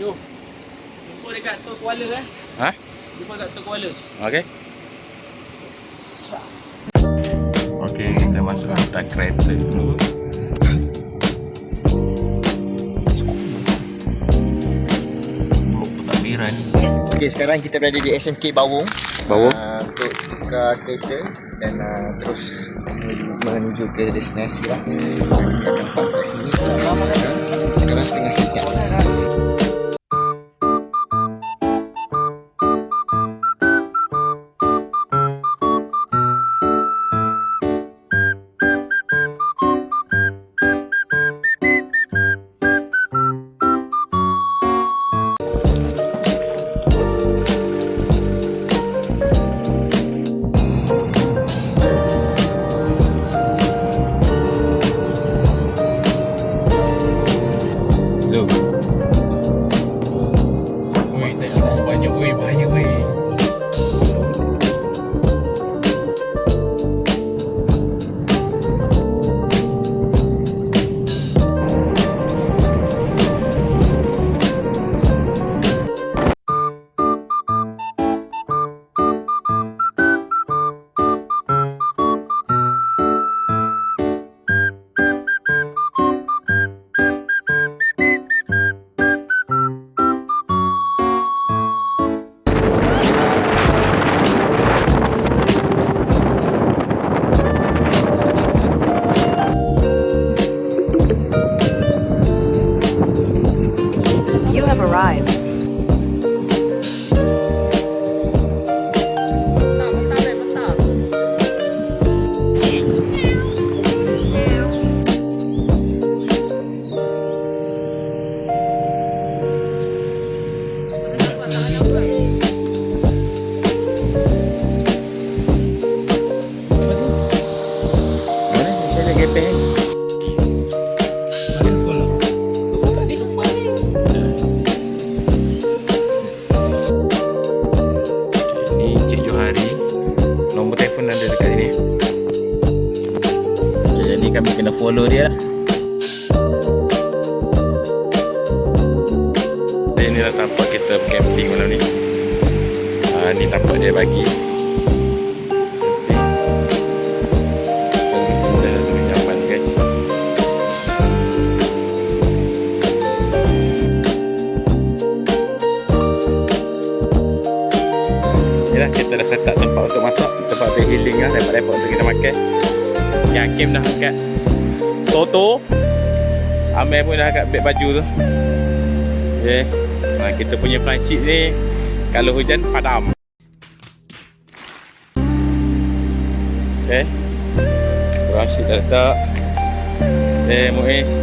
Jom. Jumpa dekat Tok Kuala Ha? Jumpa dekat Tok Kuala. Okey. Okey, kita masuk hantar kereta dulu. Pentadbiran. Okey, sekarang kita berada di SMK Bawung. Bawung? Untuk tukar kereta dan terus menuju ke destinasi lah. Kita akan park kat sini. Sekarang tengah siap. Jom. Ui, tengok banyak. Ui, bahaya weh. You have arrived. Mana? Saya ada gepeng. Ada sekolah. Ini Cik Johari. Nombor telefon ada dekat sini. Okay, jadi kami kena follow dia lah. Inilah tampak kita camping malam ni. Ni tampak dia bagi. Cantik indah, semua nyaman guys. Inilah kita dah set up tempat untuk masak, tempat untuk healing lah, lepak-lepak untuk kita makan. Yang Hakim dah angkat Toto. Amir pun dah angkat beg baju tu. Okay. Kita punya planship ni kalau hujan padam. Okay. Planship dah letak. Muiz.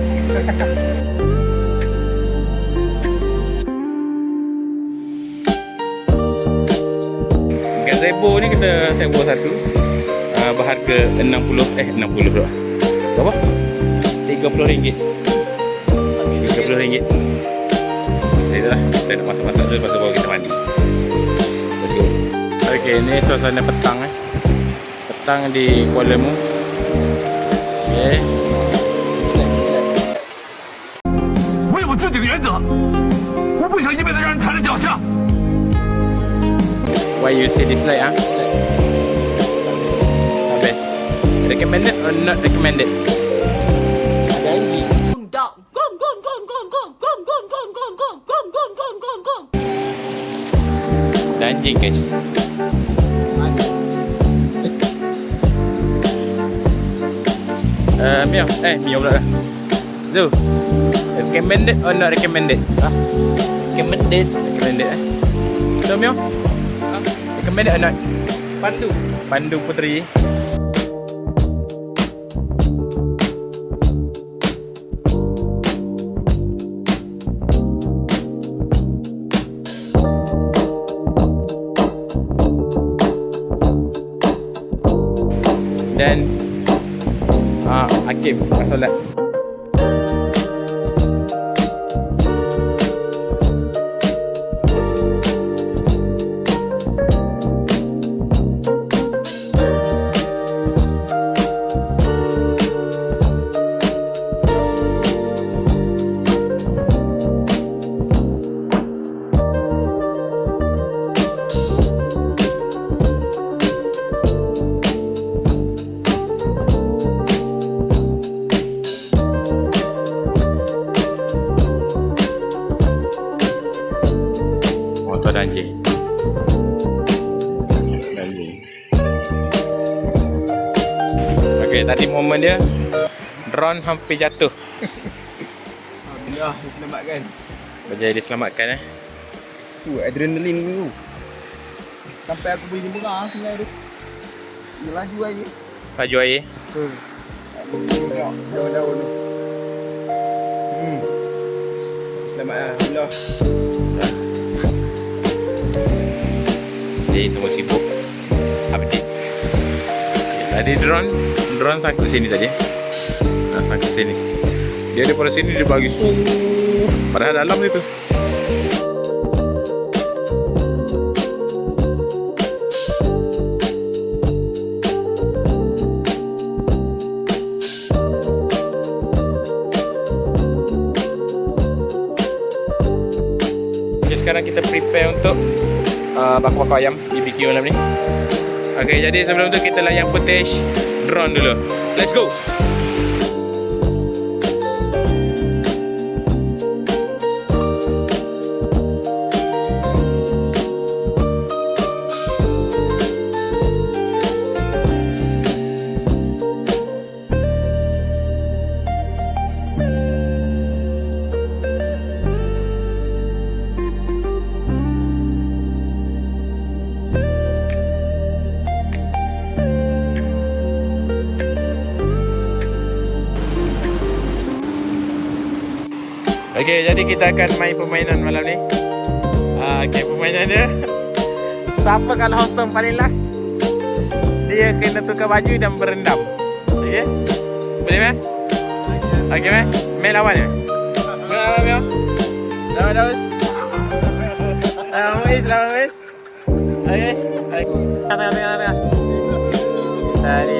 Gazebo ni kita sewa satu. Berharga 60 berapa? Berapa? RM30. RM30. Itulah, kita nak masak-masak dulu, lepas tu baru kita mandi. Let's go. Okay, ni suasana petang petang di Kuala Lumpur. Okay. 我有自己的原则，我不想一辈子让人踩在脚下。 Why you say this light? Best. Recommended or not recommended? Ada anjing. Ada anjing guys. Mio. Mio pula dah. Zo. Recommended or not recommended? Recommended. Recommended So Mio? Recommended or not? Pandu Puteri. Dan Hakim solat. ada anjing. Anjing. Okey, tadi momen dia drone hampir jatuh. Alhamdulillah diselamatkan. Berjaya diselamatkan Tu adrenalin dulu. Sampai aku boleh jemurah sungai tu. Dia laju aja. Laju air. Aku tengok daun-daun tu. Selamat alhamdulillah. Jadi semua sibuk update. Tadi drone sangkut sini tadi. Sangkut sini. Dia daripada sini dia bagi padahal dalam dia tu. Okay, sekarang kita prepare untuk bakar-bakar ayam BBQ malam ni. Okay, jadi sebelum tu kita layan footage drone dulu. Let's go. Okay, jadi kita akan main permainan malam ni. Okay, permainan dia, siapa kalau hosong paling last, dia kena tukar baju dan berendam. Okay, boleh meh? Okay meh? Meh lawan ya? Meh lawan meh? Lawan Daus? Lawan Muiz? Okay, tengah. Tadi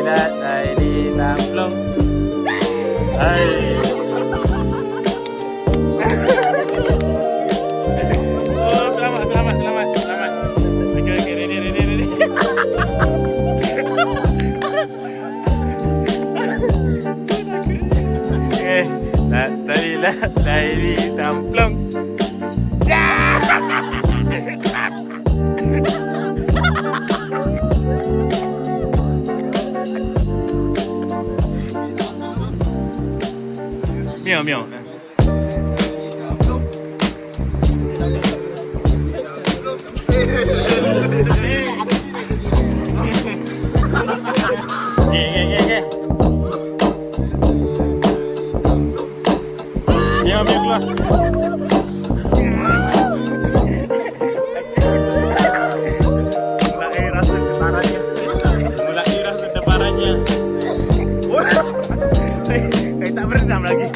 tamplong. Selamat. Okay, ready. Okay, tadi tamplong. Miau. Okay. Miau keluar. Mulai rasa getarannya. Tak berendam lagi.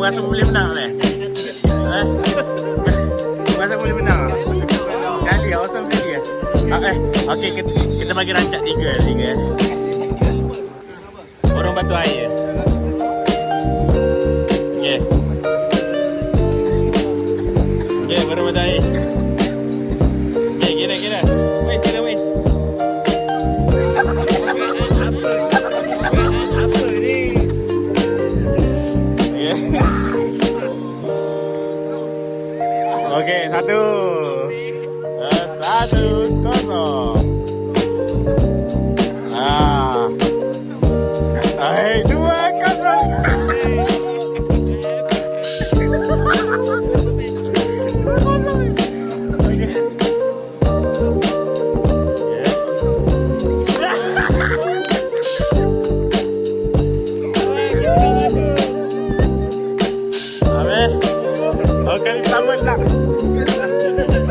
Rasa boleh menang ni? Rasa boleh menang? Sekali lah, awesome sekali lah. Okay, kita bagi rancak tiga. Orang batu air. Okay, orang batu air. Okay, kira. Wais. Okey, 1-0. 2-0. Kali pertama tak.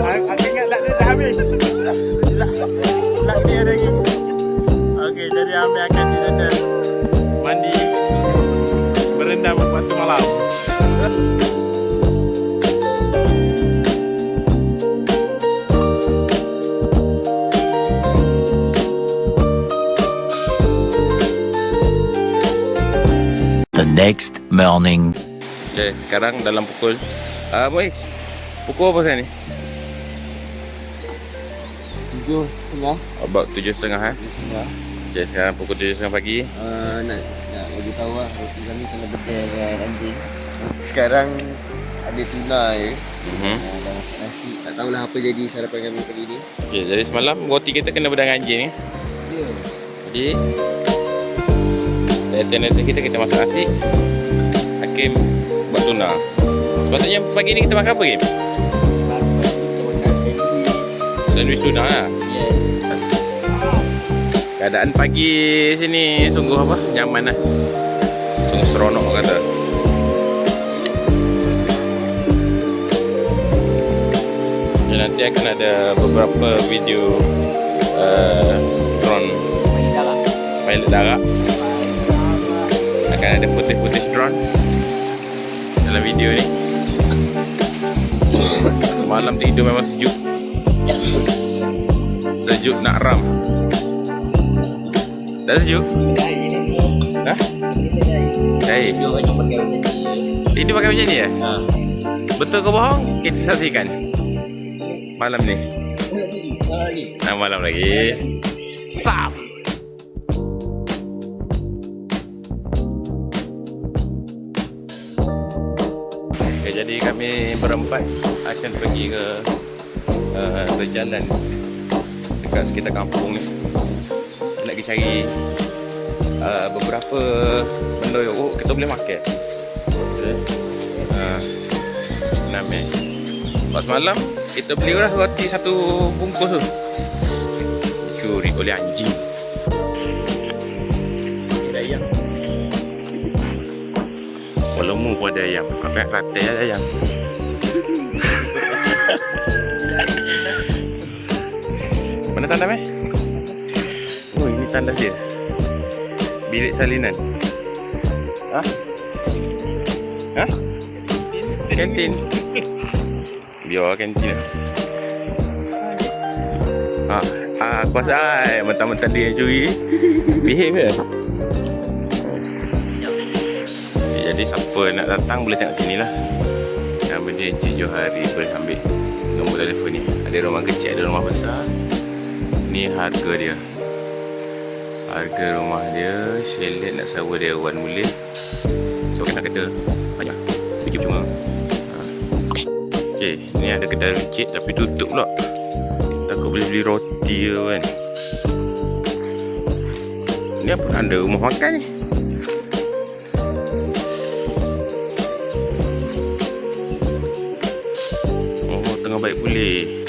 Aku ingat lak dia dah habis. Lak dia ada lagi. Okey, jadi Amir akan kita mandi berendam waktu malam. The next morning. Okay, sekarang dalam pukul Muiz, pukul apa sekarang ni? 7.30. About 7.30 ha? 7.30. Okay, sekarang pukul 7.30 pagi. Nak bagi tahu lah, roti kami kena betul dengan anjing. Sekarang ada tuna je. Dah masak nasi. Tak tahulah apa jadi sarapan kami pagi ni. Okay, jadi semalam roti kita kena bedang anjing ni. Ya. Jadi Later kita masak nasi. Hakim buat tuna. Sepatutnya pagi ni kita makan apa, Hakim? Makan kita makan sandwich. Sandwich tuna lah. Yes. Keadaan pagi sini sungguh apa? Nyaman lah. Sungguh seronok kata. Dan nanti akan ada beberapa video drone pilot darat. Akan ada footage drone dalam video ni. Semalam tidur memang sejuk. Sejuk nak ram. Dah sejuk? Dah? Baik. Tidur pakai macam ni ya? Betul ke bohong? Kita saksikan malam ni. Malam lagi. Sap. Okay, jadi kami berempat akan pergi ke jalan dekat sekitar kampung ni. Nak pergi cari beberapa benda yang kita boleh makan. Nama pas malam kita beli lah roti satu bungkus tu. Curi oleh anjing. Ada ayam. Walaupun pun ada ayam. Apa yang rata ada ayam. Mana tanda meh? Oh, ini tanda dia. Bilik salinan. Hah? Hah? Kantin. Biar kantin. Kuasa ai mentang-mentang dia yang curi. Behave ke? Jadi siapa nak datang boleh tengok sini lah. Nama dia Encik Johari. Boleh ambil nombor telefon ni. Ada rumah kecil, ada rumah besar. Ni harga dia. Harga rumah dia Shelet nak sewa dia Wan boleh. So kena kata banyak pergi cuma. Okay, ni ada kedai runcit tapi tutup pula. Takut boleh beli roti ke kan. Ni apa tanda rumah makan ni? Oh, tengah baik pulih.